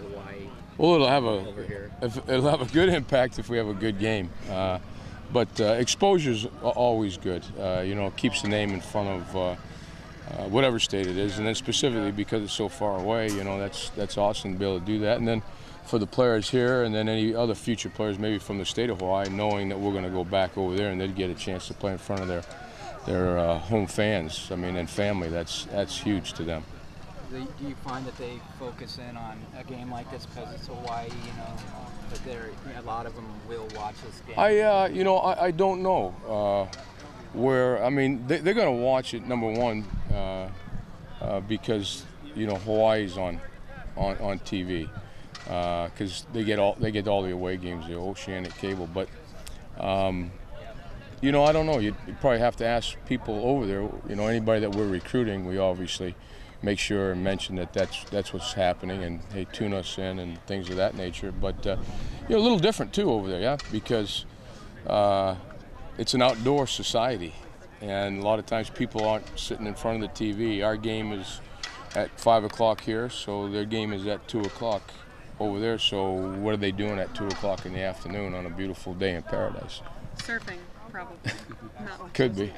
play Hawaii Well, over here? it'll have a good impact if we have a good game. But exposure's always good. It keeps the name in front of whatever state it is, and then specifically because it's so far away, that's awesome to be able to do that. And then for the players here, and then any other future players, maybe from the state of Hawaii, knowing that we're going to go back over there and they'd get a chance to play in front of their home fans, and family. That's huge to them. Do you find that they focus in on a game like this because it's Hawaii, that a lot of them will watch this game? I don't know they're going to watch it, number one, because Hawaii's on TV, because they get all the away games, the Oceanic cable. But I don't know. You probably have to ask people over there. Anybody that we're recruiting, we obviously make sure and mention that's what's happening, and hey, tune us in and things of that nature. But a little different too over there, yeah, because it's an outdoor society, and a lot of times people aren't sitting in front of the TV. Our game is at 5 o'clock here, so their game is at 2 o'clock over there. So what are they doing at 2 o'clock in the afternoon on a beautiful day in paradise? Surfing, probably. Not like Could be.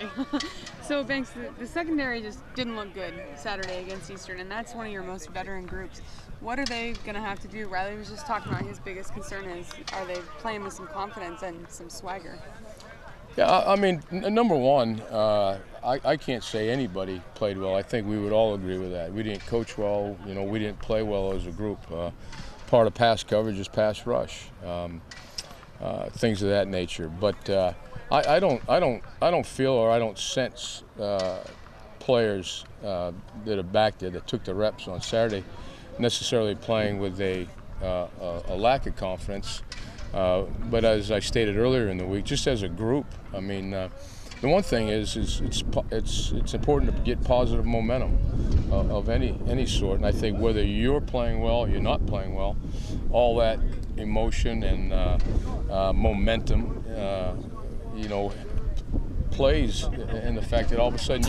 So, Banks, the secondary just didn't look good Saturday against Eastern, and that's one of your most veteran groups. What are they going to have to do? Riley was just talking about his biggest concern is, are they playing with some confidence and some swagger? Yeah, number one, I can't say anybody played well. I think we would all agree with that. We didn't coach well. We didn't play well as a group. Part of pass coverage is pass rush, things of that nature. But I don't feel, or I don't sense players that are back there that took the reps on Saturday necessarily playing with a lack of confidence. But as I stated earlier in the week, just as a group, the one thing is it's important to get positive momentum of any sort. And I think whether you're playing well or you're not playing well, all that emotion and momentum, plays in the fact that all of a sudden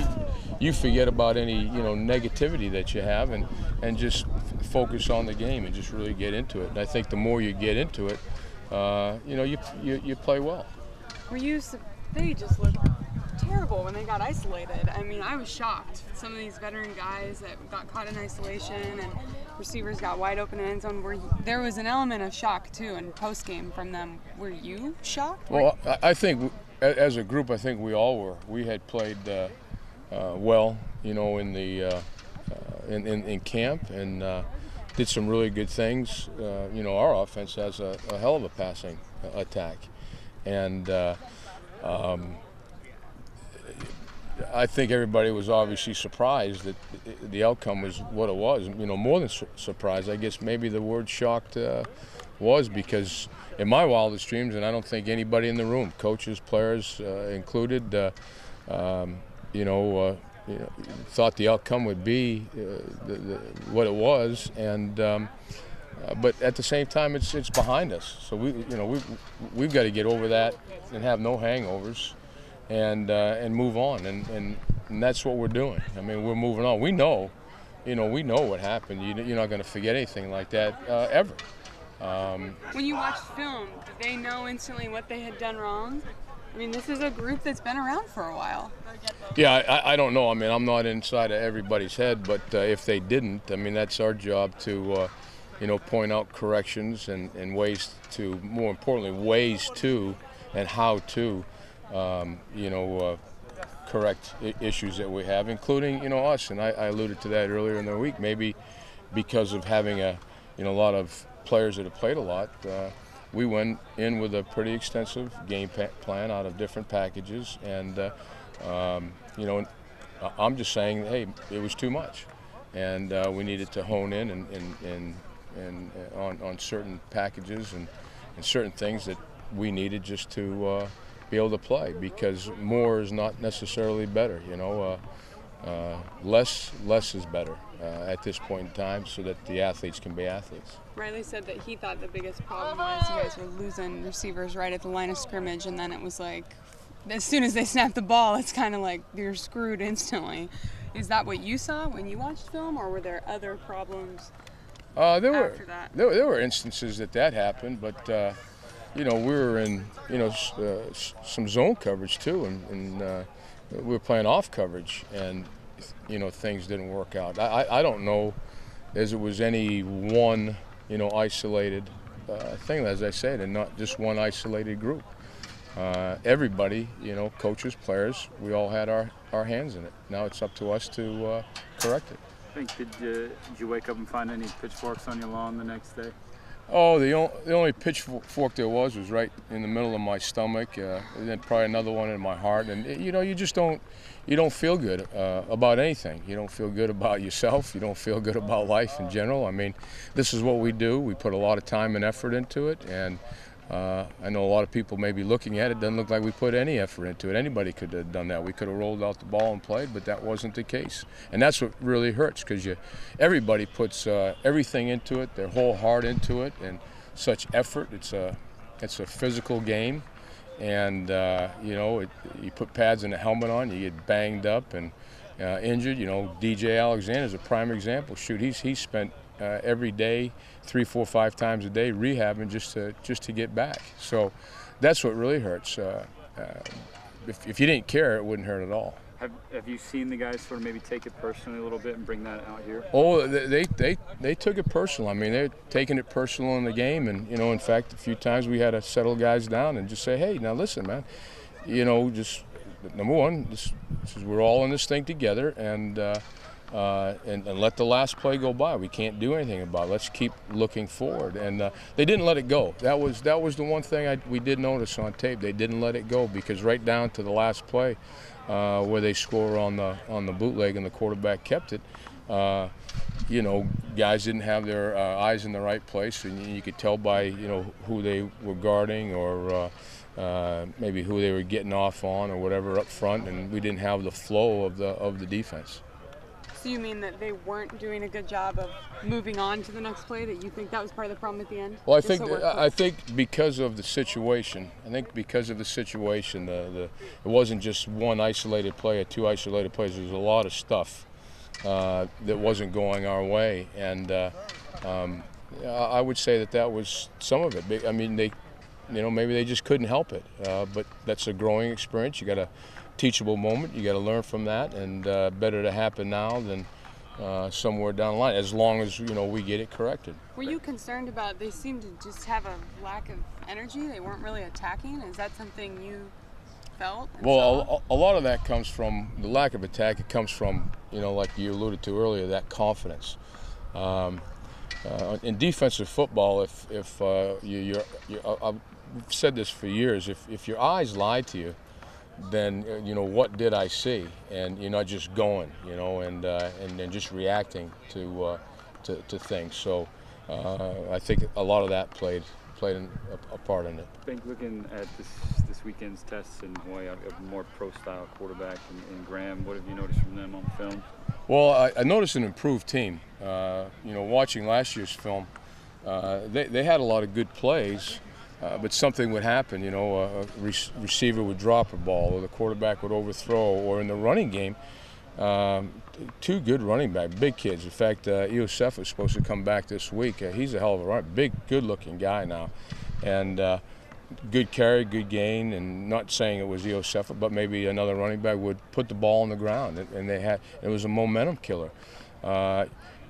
you forget about any negativity that you have and just focus on the game and just really get into it. And I think the more you get into it, you play well. They just looked terrible when they got isolated. I was shocked. Some of these veteran guys that got caught in isolation and receivers got wide open in end zone. There was an element of shock too in post game from them. Were you shocked? Well, I think as a group, I think we all were. We had played well, in the in camp and did some really good things. Our offense has a hell of a passing attack, and I think everybody was obviously surprised that the outcome was what it was. More than surprised, I guess maybe the word shocked was, because in my wildest dreams, and I don't think anybody in the room, coaches, players included, thought the outcome would be what it was, and but at the same time, it's behind us. So we've got to get over that and have no hangovers, and move on, and that's what we're doing. We're moving on. We know what happened. You're not going to forget anything like that ever. When you watched film, did they know instantly what they had done wrong? This is a group that's been around for a while. Yeah, I don't know. I'm not inside of everybody's head, but if they didn't, that's our job to, point out corrections and ways to, more importantly, ways to and how to, correct issues that we have, including, us. And I alluded to that earlier in the week. Maybe because of having a lot of players that have played a lot, we went in with a pretty extensive game plan out of different packages, and I'm just saying, hey, it was too much, and we needed to hone in and on certain packages and certain things that we needed just to be able to play, because more is not necessarily better. Less is better at this point in time, so that the athletes can be athletes. Riley said that he thought the biggest problem was you guys were losing receivers right at the line of scrimmage, and then it was like, as soon as they snap the ball, it's kind of like you're screwed instantly. Is that what you saw when you watched film, or were there other problems after that? There were instances that happened, but we were in some zone coverage too, and we were playing off coverage, and things didn't work out. I don't know as it was any one isolated thing, as I said, and not just one isolated group. Everybody, coaches, players, we all had our hands in it. Now it's up to us to correct it. Did you wake up and find any pitchforks on your lawn the next day? Oh, the only pitchfork there was right in the middle of my stomach, and then probably another one in my heart. And you just don't feel good about anything. You don't feel good about yourself. You don't feel good about life in general. I mean, this is what we do. We put a lot of time and effort into it, and I know a lot of people may be looking at it. Doesn't look like we put any effort into it. Anybody could have done that. We could have rolled out the ball and played, but that wasn't the case. And that's what really hurts, because everybody puts everything into it, their whole heart into it, and such effort. It's a physical game, and you put pads and a helmet on, you get banged up and injured. DJ Alexander's a prime example. Shoot, he spent every day, 3, 4, 5 times a day rehabbing just to get back. So that's what really hurts. If you didn't care, it wouldn't hurt at all. Have you seen the guys sort of maybe take it personally a little bit and bring that out here? Oh, they took it personal. I mean, they're taking it personal in the game, and in fact, a few times we had to settle guys down and just say, hey, now listen, man, just number one, this is, we're all in this thing together, and let the last play go by. We can't do anything about it. Let's keep looking forward. And they didn't let it go. That was the one thing we did notice on tape. They didn't let it go, because right down to the last play, where they score on the bootleg and the quarterback kept it, guys didn't have their eyes in the right place, and you could tell by who they were guarding, or maybe who they were getting off on, or whatever up front, and we didn't have the flow of the defense. So you mean that they weren't doing a good job of moving on to the next play? That you think that was part of the problem at the end? Well, I think because of the situation. It wasn't just one isolated play or 2 isolated plays. There was a lot of stuff that wasn't going our way, and I would say that was some of it. I mean, maybe they just couldn't help it. But that's a growing experience. You got a teachable moment. You got to learn from that, and better to happen now than somewhere down the line, as long as we get it corrected. Were you concerned about, they seemed to just have a lack of energy? They weren't really attacking. Is that something you felt? Well, a lot of that comes from the lack of attack. It comes from, like you alluded to earlier, that confidence. In defensive football, if I've said this for years, if your eyes lie to you, then what did I see? And you're not just going, and just reacting to things. So I think a lot of that played a part in it. I think looking at this weekend's tests in Hawaii, a more pro-style quarterback in Graham. What have you noticed from them on film? Well, I noticed an improved team. Watching last year's film, they had a lot of good plays. But something would happen, a receiver would drop a ball, or the quarterback would overthrow, or in the running game, 2 good running back, big kids. In fact, Iosefa is supposed to come back this week. He's a hell of a runner, big, good-looking guy now, and good carry, good gain. And not saying it was Iosefa, but maybe another running back would put the ball on the ground, and it was a momentum killer.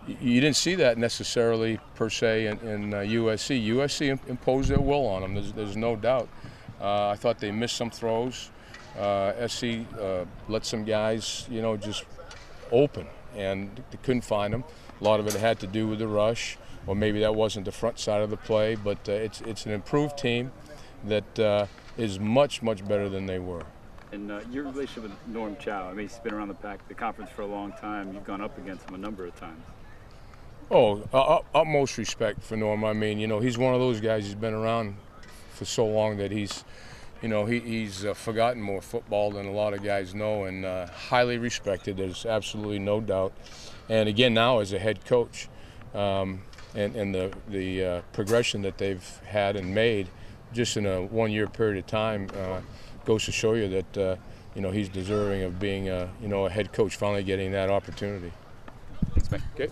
You didn't see that necessarily per se in USC. USC imposed their will on them. There's no doubt. I thought they missed some throws. SC let some guys, just open, and they couldn't find them. A lot of it had to do with the rush, or maybe that wasn't the front side of the play. But it's an improved team that is much better than they were. And your relationship with Norm Chow, I mean, he's been around the conference for a long time. You've gone up against him a number of times. Oh, utmost respect for Norm. I mean, he's one of those guys. He's been around for so long that he's forgotten more football than a lot of guys know, and highly respected. There's absolutely no doubt. And again, now as a head coach, and the progression that they've had and made just in a 1-year period of time goes to show you that he's deserving of being a head coach, finally getting that opportunity. Thanks, man. Okay.